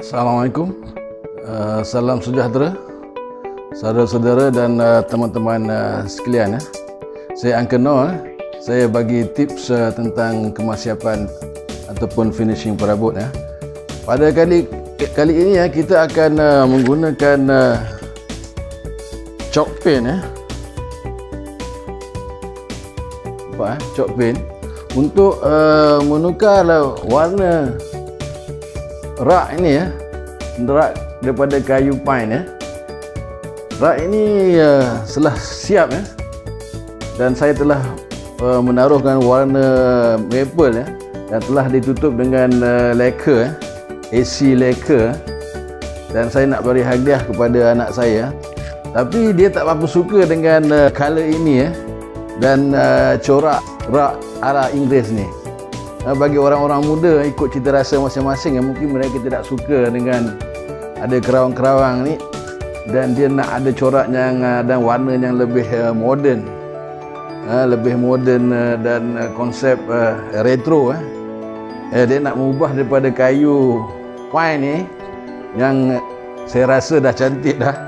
Assalamualaikum, salam sejahtera saudara-saudara dan teman-teman sekalian. Saya Uncle Noor, saya bagi tips tentang kemasyafan ataupun finishing perabot. Pada kali ini kita akan menggunakan chalk paint, chalk paint untuk menukar warna rak ini, rak daripada kayu pine. Rak ini telah siap, dan saya telah menaruhkan warna maple dan telah ditutup dengan lacquer, AC lacquer, dan saya nak beri hadiah kepada anak saya. Tapi dia tak apa suka dengan color ini dan corak rak arah Inggeris ni. Bagi orang-orang muda ikut cita rasa masing-masing, mungkin mereka tidak suka dengan ada kerawang-kerawang ni, dan dia nak ada corak yang dan warna yang lebih moden, dan konsep retro. Dia nak mengubah daripada kayu pine ni yang saya rasa dah cantik dah,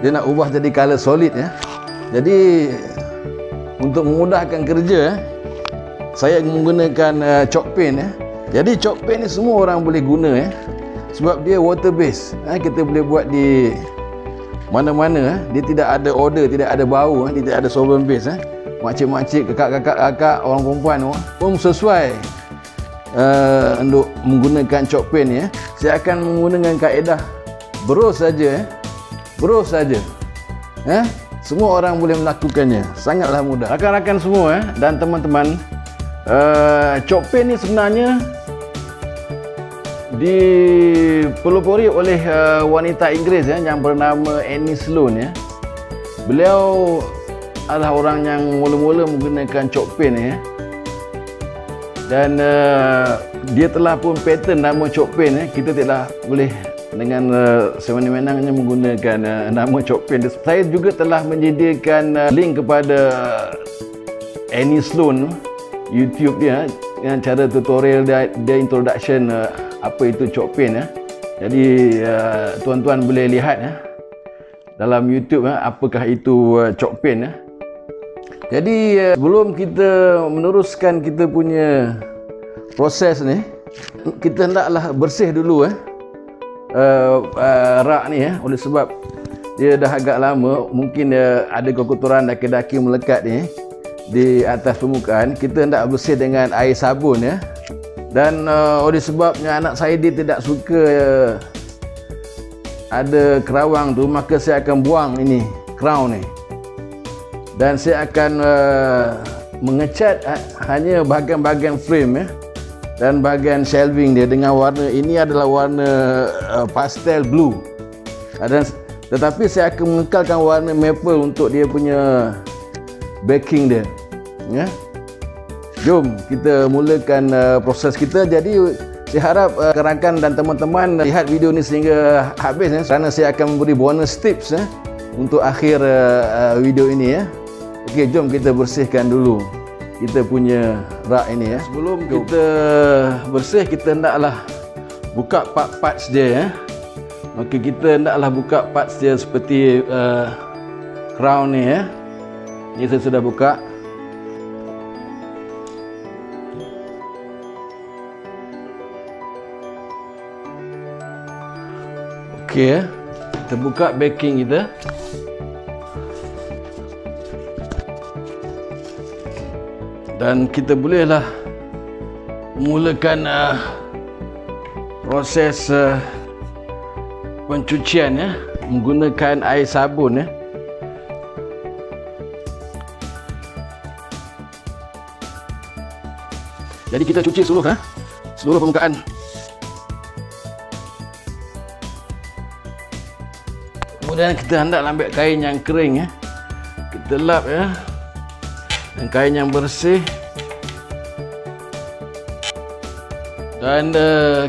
dia nak ubah jadi color solid. Jadi untuk memudahkan kerja, saya menggunakan chalk paint. Jadi chalk paint ni semua orang boleh guna, sebab dia water base. Kita boleh buat di mana-mana. Dia tidak ada odor, tidak ada bau, dia tidak ada solvent base. Makcik-makcik, kakak-kakak, orang perempuan pun sesuai untuk menggunakan chalk paint ni. Saya akan menggunakan kaedah brush saja, brush saja. Semua orang boleh melakukannya, sangatlah mudah. Rakan-rakan semua dan teman-teman, chalk paint ni sebenarnya dipelopori oleh wanita Inggeris yang bernama Annie Sloan. Beliau adalah orang yang mula-mula menggunakan chalk paint dan dia telah pun patent nama chalk paint. Kita tidak boleh dengan sewenang-wenangnya menggunakan nama chalk paint. Saya juga telah menyediakan link kepada Annie Sloan YouTube dia dengan cara tutorial dia introduction apa itu chalk paint. Jadi tuan-tuan boleh lihat dalam YouTube apakah itu chalk paint. Jadi sebelum kita meneruskan kita punya proses ni, kita hendaklah bersih dulu rak ni, oleh sebab dia dah agak lama, mungkin ada kotoran daki-daki melekat ni di atas permukaan. Kita hendak bersih dengan air sabun. Dan oleh sebabnya anak saya dia tidak suka ada kerawang tu, maka saya akan buang ini crown ni, dan saya akan mengecat hanya bahagian-bahagian frame dan bahagian shelving dia dengan warna ini adalah warna pastel blue. Tetapi saya akan mengekalkan warna maple untuk dia punya backing dia. Jom kita mulakan proses kita. Jadi saya harap rakan dan teman-teman lihat video ni sehingga habis, kerana saya akan memberi bonus tips untuk akhir video ini. Okey, jom kita bersihkan dulu kita punya rak ini. Sebelum kita bersih, kita hendaklah buka part-parts dia. Okey, kita hendaklah buka parts dia seperti crown ni. Ini saya sudah buka. Okey, kita buka backing kita. Dan kita bolehlah mulakan proses pencucian menggunakan air sabun. Jadi kita cuci seluruh permukaan. Kemudian kita hendak ambil kain yang kering, kita lap dengan kain yang bersih, dan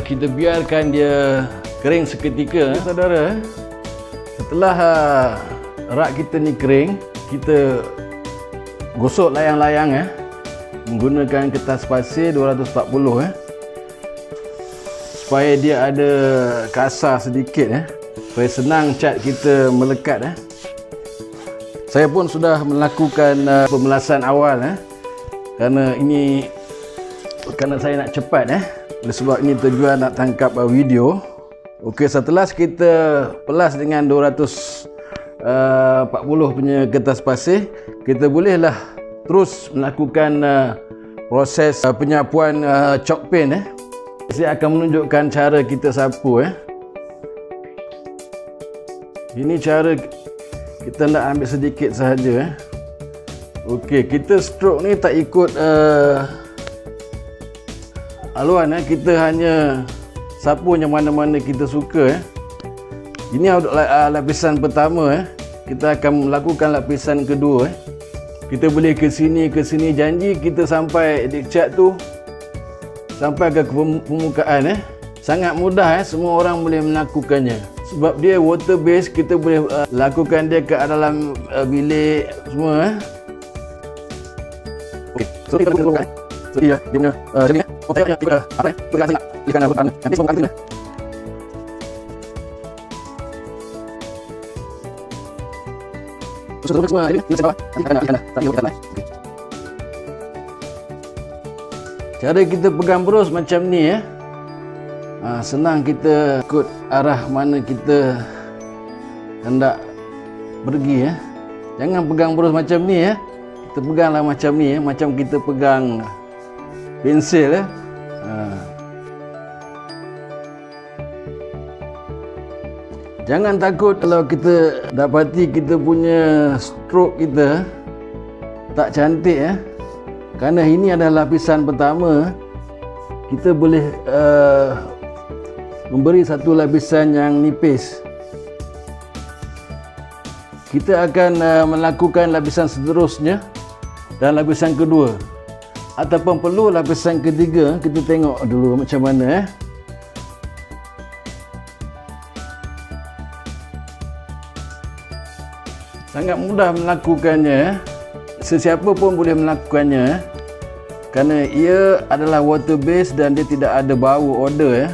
kita biarkan dia kering seketika. Saudara, setelah rak kita ni kering, kita gosok layang-layang menggunakan kertas pasir 240 supaya dia ada kasar sedikit supaya senang cat kita melekat Saya pun sudah melakukan pemelasan awal kerana saya nak cepat oleh sebab ini tujuan nak tangkap video. Okey, setelah kita pelas dengan 240 punya kertas pasir, kita bolehlah terus melakukan proses penyapuan chalk paint Saya akan menunjukkan cara kita sapu Ini cara kita nak ambil sedikit sahaja Okey, kita stroke ni tak ikut haluan kita hanya sapu yang mana-mana kita suka Ini lapisan pertama kita akan melakukan lapisan kedua Kita boleh ke sini janji kita sampai di cat tu sampai ke permukaan Sangat mudah semua orang boleh melakukannya. Sebab dia water base, kita boleh lakukan dia ke dalam bilik semua Okey, so kita boleh so dia punya sini kita pegang sangat ikan nanti semua kali semua ini kita ikan cara kita pegang terus macam ni senang kita ikut arah mana kita hendak pergi Jangan pegang terus macam ni Kita peganglah macam ni macam kita pegang pensil Jangan takut kalau kita dapati kita punya stroke kita tak cantik kerana ini adalah lapisan pertama. Kita boleh memberi satu lapisan yang nipis. Kita akan melakukan lapisan seterusnya dan lapisan kedua ataupun perlu lapisan ketiga. Kita tengok dulu macam mana Sangat mudah melakukannya Sesiapa pun boleh melakukannya kerana ia adalah water base dan dia tidak ada bau odor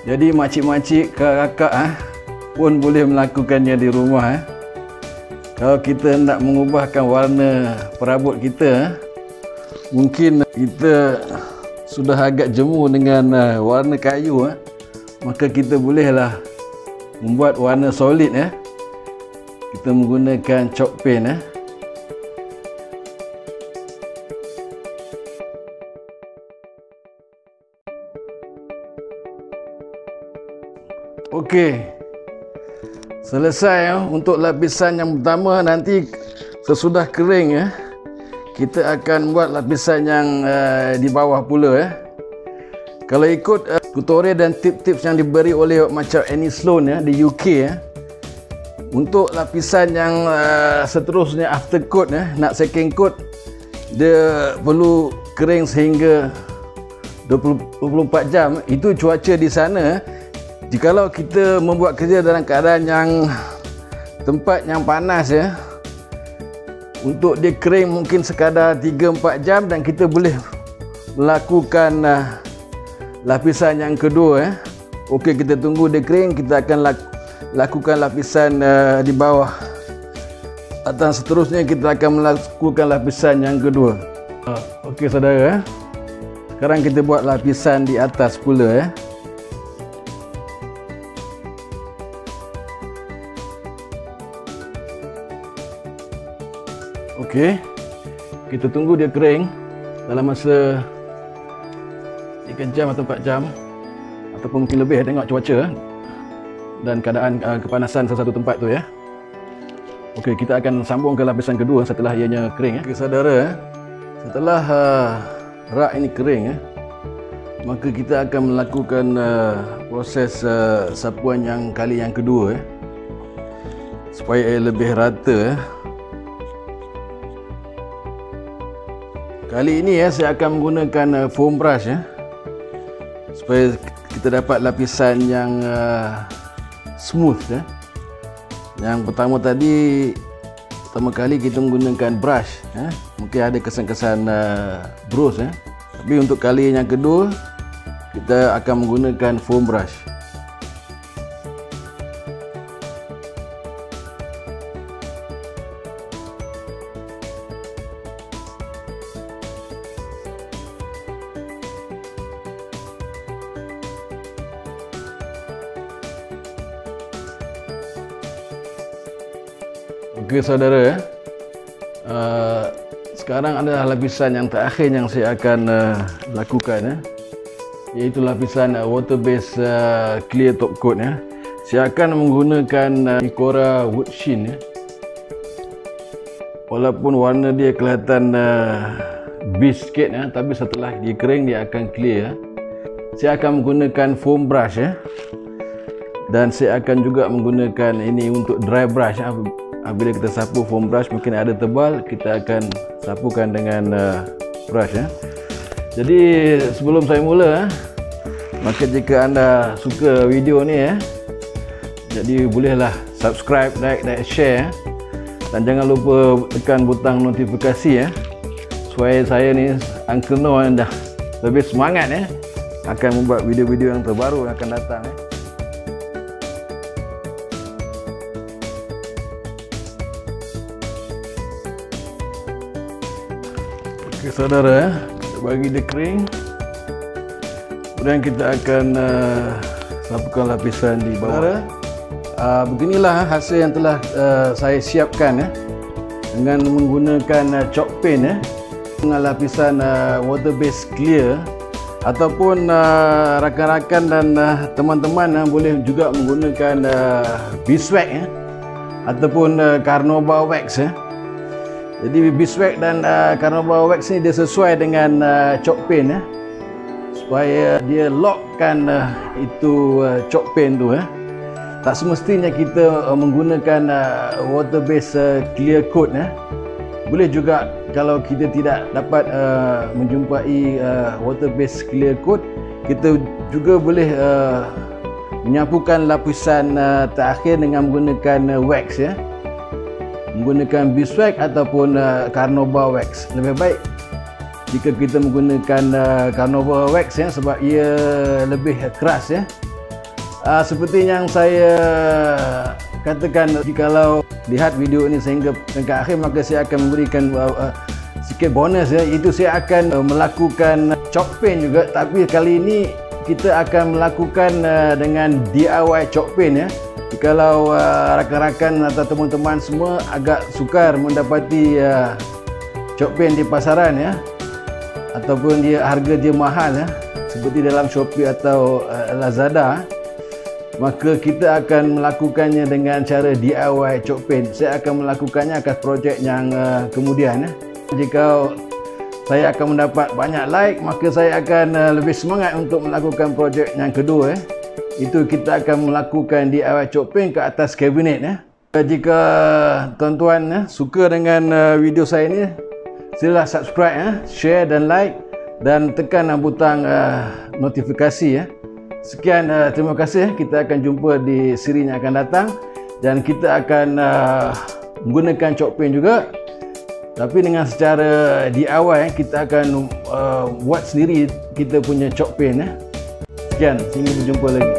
Jadi makcik-makcik, kakak pun boleh melakukannya di rumah Kalau kita hendak mengubahkan warna perabot kita mungkin kita sudah agak jemu dengan warna kayu maka kita bolehlah membuat warna solid Kita menggunakan chalk paint Okey, selesai untuk lapisan yang pertama. Nanti sesudah kering kita akan buat lapisan yang di bawah pula Kalau ikut tutorial dan tips-tips yang diberi oleh macam Annie Sloan di UK untuk lapisan yang seterusnya after coat nak second coat, dia perlu kering sehingga 24 jam. Itu cuaca di sana. Jikalau kita membuat kerja dalam keadaan yang tempat yang panas untuk dia kering mungkin sekadar 3-4 jam dan kita boleh melakukan lapisan yang kedua Okey, kita tunggu dia kering, kita akan lakukan lapisan di bawah dan seterusnya kita akan melakukan lapisan yang kedua. Okey saudara, sekarang kita buat lapisan di atas pula Okey, kita tunggu dia kering dalam masa 3 jam atau 4 jam ataupun mungkin lebih, tengok cuaca dan keadaan kepanasan satu tempat tu Okey, kita akan sambung ke lapisan kedua setelah ianya kering Okey saudara, setelah rak ini kering maka kita akan melakukan proses sapuan yang kali yang kedua supaya lebih rata Kali ini saya akan menggunakan foam brush supaya kita dapat lapisan yang smooth Yang pertama kali kita menggunakan brush mungkin ada kesan-kesan brush tapi untuk kali yang kedua kita akan menggunakan foam brush. Okey saudara, sekarang adalah lapisan yang terakhir yang saya akan lakukan, iaitu lapisan water base clear top coat. Saya akan menggunakan Nicora wood sheen. Walaupun warna dia kelihatan beige sikit, tapi setelah dia kering dia akan clear. Saya akan menggunakan foam brush, dan saya akan juga menggunakan ini untuk dry brush. Bila kita sapu foam brush mungkin ada tebal, kita akan sapukan dengan brush. Jadi sebelum saya mula, maka jika anda suka video ni, jadi bolehlah subscribe, like dan share, dan jangan lupa tekan butang notifikasi, supaya saya ni Uncle Noah dah lebih semangat akan membuat video-video yang terbaru yang akan datang. Okey saudara, kita bagi dia kering, kemudian kita akan sapukan lapisan di bawah. Beginilah hasil yang telah saya siapkan dengan menggunakan chalk paint dengan lapisan water base clear, ataupun rakan-rakan dan teman-teman boleh juga menggunakan beeswax ataupun carnauba wax. Jadi beeswax dan carnauba wax ni dia sesuai dengan chalk paint, supaya dia lockkan itu chalk paint tu. Tak semestinya kita menggunakan water base clear coat. Boleh juga kalau kita tidak dapat menjumpai water base clear coat, kita juga boleh menyapukan lapisan terakhir dengan menggunakan wax, menggunakan beeswax ataupun carnauba wax. Lebih baik jika kita menggunakan carnauba wax, sebab ia lebih keras. Seperti yang saya katakan, jikalau lihat video ini sehingga akhir, maka saya akan memberikan sikit bonus, iaitu saya akan melakukan chalk paint juga, tapi kali ini kita akan melakukan dengan DIY chalk paint. Jikalau rakan-rakan atau teman-teman semua agak sukar mendapati chalk paint di pasaran, ataupun harga dia mahal, seperti dalam Shopee atau Lazada, maka kita akan melakukannya dengan cara DIY chalk paint. Saya akan melakukannya atas projek yang kemudian. Jika saya akan mendapat banyak like, maka saya akan lebih semangat untuk melakukan projek yang kedua. Itu kita akan melakukan DIY chalk paint ke atas kabinet. Jika tuan-tuan suka dengan video saya ini, silalah subscribe, share dan like, dan tekan butang notifikasi. Sekian, terima kasih. Kita akan jumpa di siri yang akan datang, dan kita akan menggunakan chalk paint juga, tapi dengan secara DIY. Kita akan buat sendiri kita punya chalk paint. Sekian, sehingga berjumpa lagi.